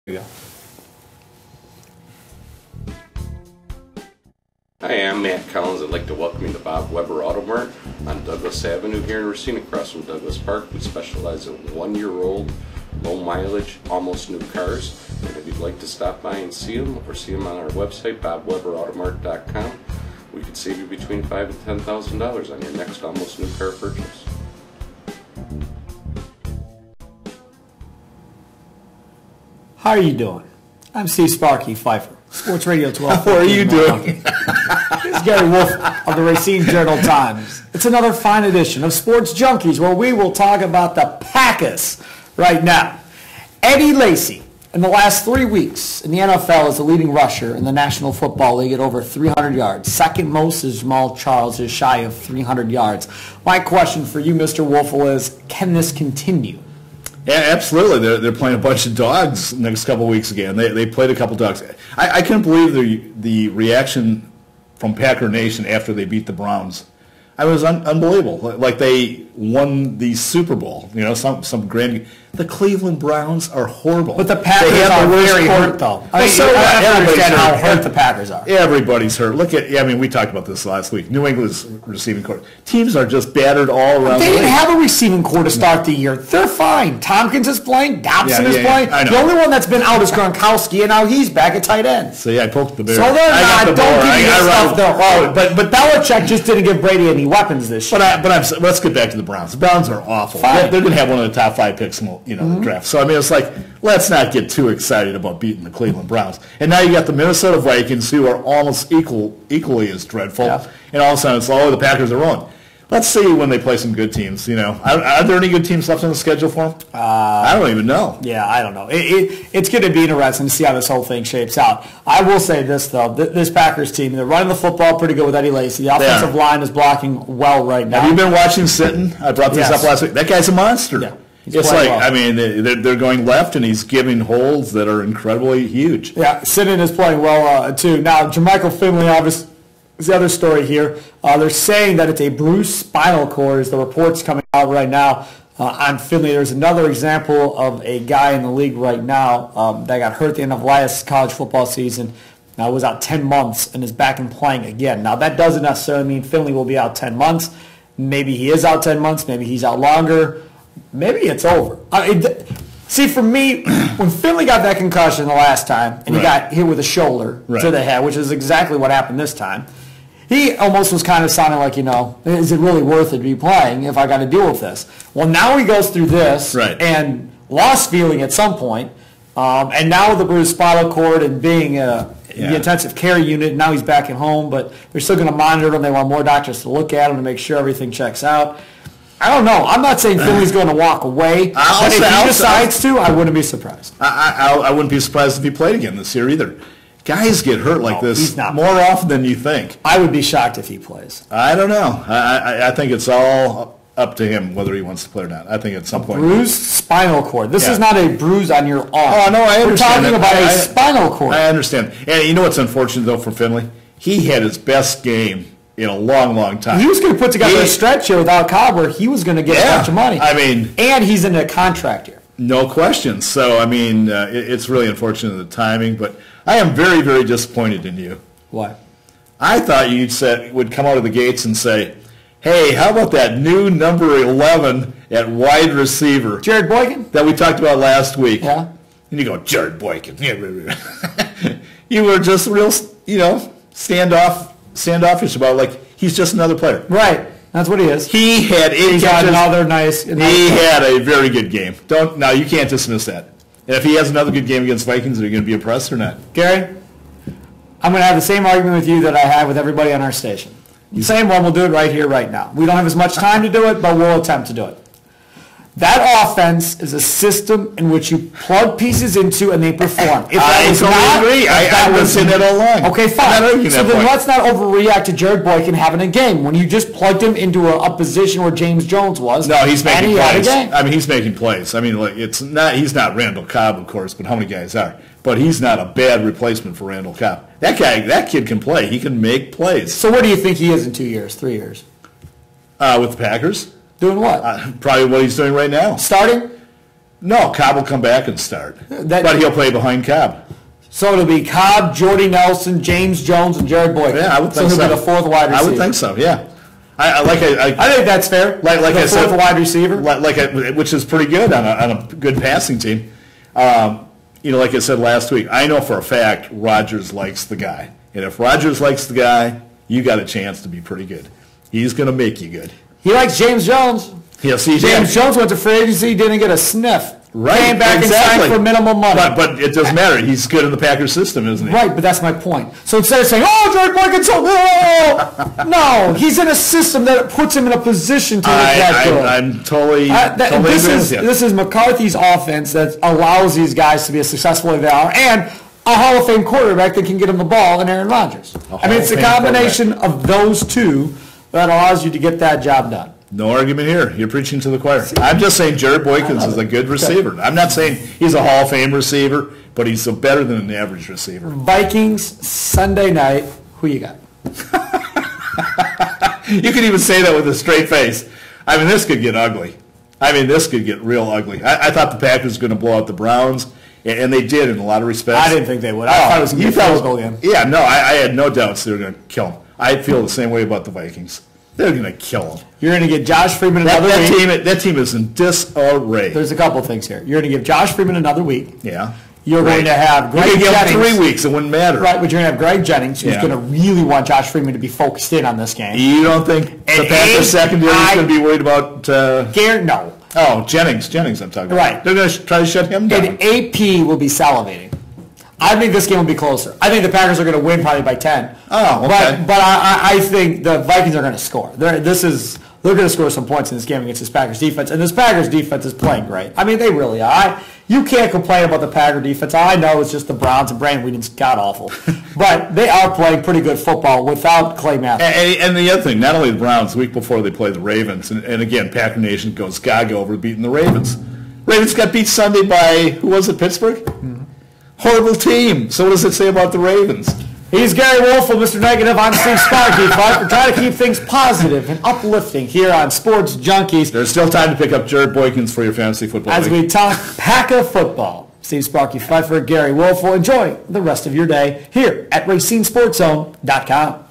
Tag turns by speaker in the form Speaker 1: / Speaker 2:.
Speaker 1: There you go.
Speaker 2: Hi, I'm Matt Collins. I'd like to welcome you to Bob Weber Auto Mart on Douglas Avenue here in Racine, across from Douglas Park. We specialize in 1-year-old, low mileage, almost new cars. And if you'd like to stop by and see them, or see them on our website, bobweberautomart.com, we could save you between $5,000 and $10,000 on your next almost new car purchase.
Speaker 1: How are you doing? I'm Steve Sparky, Fifer, Sports Radio 12.
Speaker 3: How are you doing?
Speaker 1: This is Gery Woelfel of the Racine Journal-Times. It's another fine edition of Sports Junkies, where we will talk about the Packers right now. Eddie Lacy, in the last 3 weeks in the NFL, is the leading rusher in the National Football League at over 300 yards. Second most is Jamal Charles, is shy of 300 yards. My question for you, Mr. Woelfel, is can this continue?
Speaker 3: Yeah, absolutely. They're playing a bunch of dogs next couple of weeks again. They played a couple dogs. I couldn't believe the reaction from Packer Nation after they beat the Browns. It was unbelievable. Like they won the Super Bowl. You know, some grand. The Cleveland Browns are horrible.
Speaker 1: But the Packers are very hurt, though. I understand how hurt the Packers are.
Speaker 3: Everybody's hurt. Look at, I mean, we talked about this last week. New England's receiving corps. Teams are just battered all around.
Speaker 1: They didn't have a receiving corps to start the year. They're fine. Tompkins is playing. Dobson is playing.
Speaker 3: I know.
Speaker 1: The only one that's been out is Gronkowski, and now he's back at tight end.
Speaker 3: So yeah, I poked the bear.
Speaker 1: So they're not. Don't give me this stuff. But Belichick just didn't give Brady any weapons this year.
Speaker 3: But let's get back to the Browns. The Browns are awful. They're going to have one of the top 5 picks in the draft. So I mean, it's like, let's not get too excited about beating the Cleveland Browns. And now you got the Minnesota Vikings, who are almost equally as dreadful. Yeah. And all of a sudden, it's the Packers are wrong. Let's see when they play some good teams. You know, are there any good teams left on the schedule for them? I don't even know.
Speaker 1: Yeah, I don't know. It's going to be interesting to see how this whole thing shapes out. I will say this though: this Packers team, they're running the football pretty good with Eddie Lacy. The offensive line is blocking well right now.
Speaker 3: Have you been watching Sitton? I brought this up last week. That guy's a monster.
Speaker 1: Yeah.
Speaker 3: It's like, well. I mean, they're going left, and he's giving holes that are incredibly huge.
Speaker 1: Yeah, Sitton is playing well, too. Now, Jermichael Finley, obviously, is the other story here. They're saying that it's a bruised spinal cord, is the reports coming out right now on Finley. There's another example of a guy in the league right now that got hurt at the end of last college football season. Now, was out 10 months and is back and playing again. Now, that doesn't necessarily mean Finley will be out 10 months. Maybe he is out 10 months. Maybe he's out longer. Maybe it's over. See, for me, when Finley got that concussion the last time, and he got hit with a shoulder to the head, which is exactly what happened this time, he almost was kind of sounding like, is it really worth it to be playing if I got to deal with this? Well, now he goes through this and lost feeling at some point, and now with the bruised spinal cord and being the intensive care unit, now he's back at home, but they're still going to monitor him. They want more doctors to look at him to make sure everything checks out. I don't know. I'm not saying Finley's going to walk away, but if he decides to, I wouldn't be surprised.
Speaker 3: I wouldn't be surprised if he played again this year either. Guys get hurt like this more often than you think.
Speaker 1: I would be shocked if he plays.
Speaker 3: I don't know. I think it's all up to him whether he wants to play or not. I think at some point.
Speaker 1: Bruised spinal cord. This is not a bruise on your arm.
Speaker 3: Oh, no, I understand.
Speaker 1: We're talking about a spinal cord.
Speaker 3: I understand. And you know what's unfortunate, though, for Finley? He had his best game in a long, long time.
Speaker 1: He was going to put together a stretch here without Cobb where he was going to get a bunch of money.
Speaker 3: I mean,
Speaker 1: and he's in a contract here.
Speaker 3: No question. So, I mean, it's really unfortunate the timing, but I am very, very disappointed in you.
Speaker 1: Why?
Speaker 3: I thought you would come out of the gates and say, hey, how about that new number 11 at wide receiver?
Speaker 1: Jarrett Boykin?
Speaker 3: That we talked about last week.
Speaker 1: Yeah.
Speaker 3: And you go, Jarrett Boykin. You were just real, standoffish about, like, he's just another player.
Speaker 1: Right. That's what he is.
Speaker 3: He had
Speaker 1: another nice.
Speaker 3: He had a very good game. Now you can't dismiss that. And if he has another good game against Vikings, are you going to be impressed or not?
Speaker 1: Gery, I'm going to have the same argument with you that I have with everybody on our station. The same one. We'll do it right here, right now. We don't have as much time to do it, but we'll attempt to do it. That offense is a system in which you plug pieces into and they perform. If that
Speaker 3: I totally agree. I've been saying that all along.
Speaker 1: Okay, fine. So then let's not overreact to Jarrett Boykin having a game when you just plugged him into a position where James Jones was.
Speaker 3: No, he's making plays. I mean, he's making plays. I mean, like, he's not Randall Cobb, of course, but how many guys are? But he's not a bad replacement for Randall Cobb. That kid can play. He can make plays.
Speaker 1: So where do you think he is in 2 years, 3 years?
Speaker 3: With the Packers?
Speaker 1: Doing what?
Speaker 3: Probably what he's doing right now.
Speaker 1: Starting?
Speaker 3: No, Cobb will come back and start. But he'll play behind Cobb.
Speaker 1: So it'll be Cobb, Jordy Nelson, James Jones, and Jarrett Boykin.
Speaker 3: Yeah, I would think so.
Speaker 1: He'll be the fourth wide receiver.
Speaker 3: I would think so, yeah. I
Speaker 1: think that's fair.
Speaker 3: Like I said,
Speaker 1: fourth wide receiver.
Speaker 3: Which is pretty good on a good passing team. Like I said last week, I know for a fact Rodgers likes the guy. And if Rodgers likes the guy, you got a chance to be pretty good. He's going to make you good.
Speaker 1: He likes James Jones.
Speaker 3: Yeah, see,
Speaker 1: James Jones went to free agency, didn't get a sniff.
Speaker 3: Right,
Speaker 1: came back and signed for minimum money.
Speaker 3: But it doesn't matter. He's good in the Packers system, isn't he?
Speaker 1: Right, but that's my point. So instead of saying, Jarrett Boykin, no, he's in a system that puts him in a position to look that good.
Speaker 3: I'm totally agree with you.
Speaker 1: This is McCarthy's offense that allows these guys to be as successful as they are, and a Hall of Fame quarterback that can get him the ball in Aaron Rodgers. It's a combination of those two that allows you to get that job done.
Speaker 3: No argument here. You're preaching to the choir. I'm just saying Jarrett Boykin is a good receiver. I'm not saying he's a Hall of Fame receiver, but he's better than an average receiver.
Speaker 1: Vikings, Sunday night. Who you got?
Speaker 3: You could even say that with a straight face. I mean, this could get ugly. This could get real ugly. I thought the Packers were going to blow out the Browns, and they did in a lot of respects.
Speaker 1: I didn't think they would. I thought it was going to be a field goal game.
Speaker 3: Yeah, no, I had no doubts they were going to kill him. I feel the same way about the Vikings. They're going to kill him.
Speaker 1: You're going to get Josh Freeman another week.
Speaker 3: That team is in disarray.
Speaker 1: There's a couple things here. You're going to give Josh Freeman another week.
Speaker 3: Yeah.
Speaker 1: You're going to have Greg Jennings.
Speaker 3: 3 weeks. It wouldn't matter.
Speaker 1: Right, but you're going to have Greg Jennings, who's going to really want Josh Freeman to be focused in on this game.
Speaker 3: You don't think the Packers secondary is going to be worried about...
Speaker 1: No.
Speaker 3: Oh, Jennings I'm talking about.
Speaker 1: Right.
Speaker 3: They're going to try to shut him down.
Speaker 1: And AP will be salivating. I think this game will be closer. I think the Packers are going to win probably by 10.
Speaker 3: Oh, okay.
Speaker 1: But I think the Vikings are going to score. They're going to score some points in this game against this Packers defense. And this Packers defense is playing great. They really are. You can't complain about the Packer defense. I know it's just the Browns and Brandon Whedon's god-awful. But they are playing pretty good football without Clay Matthews.
Speaker 3: And the other thing, not only the Browns, the week before they play the Ravens, and again, Packer Nation goes gaga over beating the Ravens. Ravens got beat Sunday by, who was it, Pittsburgh? Mm-hmm. Horrible team. So what does it say about the Ravens?
Speaker 1: He's Gery Woelfel, Mr. Negative. I'm Steve Sparky. We're trying to keep things positive and uplifting here on Sports Junkies.
Speaker 3: There's still time to pick up Jarrett Boykins for your fantasy football
Speaker 1: as
Speaker 3: league.
Speaker 1: we talk Packer football. Steve Sparky, Fifer, Gery Woelfel. Enjoy the rest of your day here at RacineSportsZone.com.